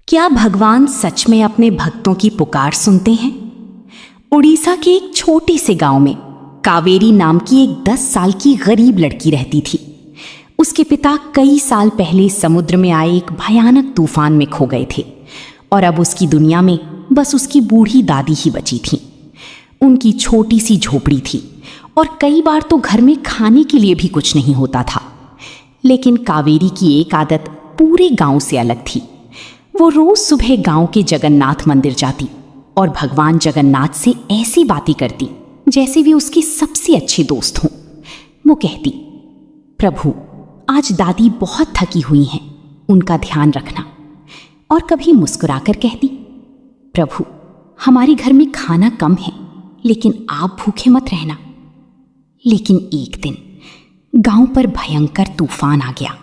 क्या भगवान सच में अपने भक्तों की पुकार सुनते हैं? उड़ीसा के एक छोटे से गांव में कावेरी नाम की एक 10 साल की गरीब लड़की रहती थी। उसके पिता कई साल पहले समुद्र में आए एक भयानक तूफान में खो गए थे और अब उसकी दुनिया में बस उसकी बूढ़ी दादी ही बची थी। उनकी छोटी सी झोपड़ी थी और कई बार तो घर में खाने के लिए भी कुछ नहीं होता था। लेकिन कावेरी की एक आदत पूरे गांव से अलग थी। वो रोज सुबह गांव के जगन्नाथ मंदिर जाती और भगवान जगन्नाथ से ऐसी बातें करती जैसे वे उसके सबसे अच्छे दोस्त हों। वो कहती, प्रभु आज दादी बहुत थकी हुई हैं, उनका ध्यान रखना। और कभी मुस्कुराकर कहती, प्रभु हमारे घर में खाना कम है लेकिन आप भूखे मत रहना। लेकिन एक दिन गांव पर भयंकर तूफान आ गया।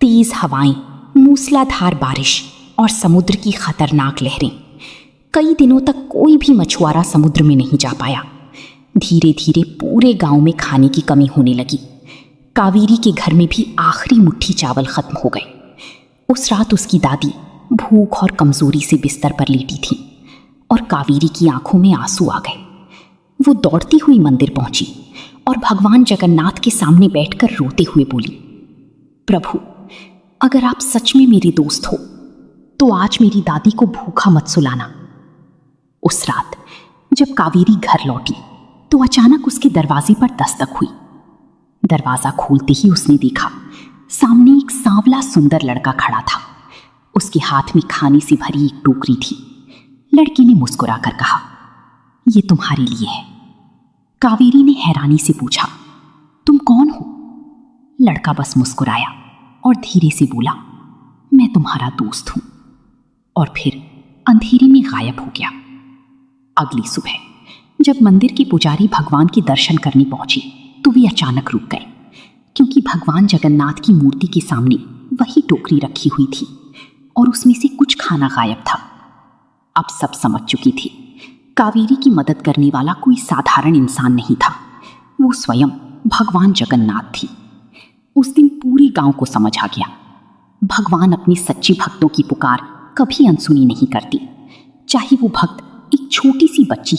तेज हवाएं, मूसलाधार बारिश और समुद्र की खतरनाक लहरें। कई दिनों तक कोई भी मछुआरा समुद्र में नहीं जा पाया। धीरे धीरे पूरे गांव में खाने की कमी होने लगी। कावेरी के घर में भी आखिरी मुट्ठी चावल खत्म हो गए। उस रात उसकी दादी भूख और कमजोरी से बिस्तर पर लेटी थी और कावेरी की आंखों में आंसू आ गए। वो दौड़ती हुई मंदिर पहुंची और भगवान जगन्नाथ के सामने बैठकर रोते हुए बोली, प्रभु अगर आप सच में मेरे दोस्त हो तो आज मेरी दादी को भूखा मत सुलाना। उस रात जब कावेरी घर लौटी तो अचानक उसके दरवाजे पर दस्तक हुई। दरवाजा खोलते ही उसने देखा सामने एक सांवला सुंदर लड़का खड़ा था। उसके हाथ में खाने से भरी एक टोकरी थी। लड़की ने मुस्कुराकर कहा, ये तुम्हारे लिए है। कावेरी ने हैरानी से पूछा, तुम कौन हो? लड़का बस मुस्कुराया और धीरे से बोला, मैं तुम्हारा दोस्त हूं। और फिर अंधेरे में गायब हो गया। अगली सुबह जब मंदिर के पुजारी भगवान के दर्शन करने पहुंचे तो वे अचानक रुक गए, क्योंकि भगवान जगन्नाथ की मूर्ति के सामने वही टोकरी रखी हुई थी और उसमें से कुछ खाना गायब था। अब सब समझ चुकी थी, कावेरी की मदद करने वाला कोई साधारण इंसान नहीं था, वो स्वयं भगवान जगन्नाथ थी। उस दिन पूरे गांव को समझ आ गया, भगवान अपने सच्चे भक्तों की पुकार कभी अनसुनी नहीं करती, चाहे वो भक्त एक छोटी सी बच्ची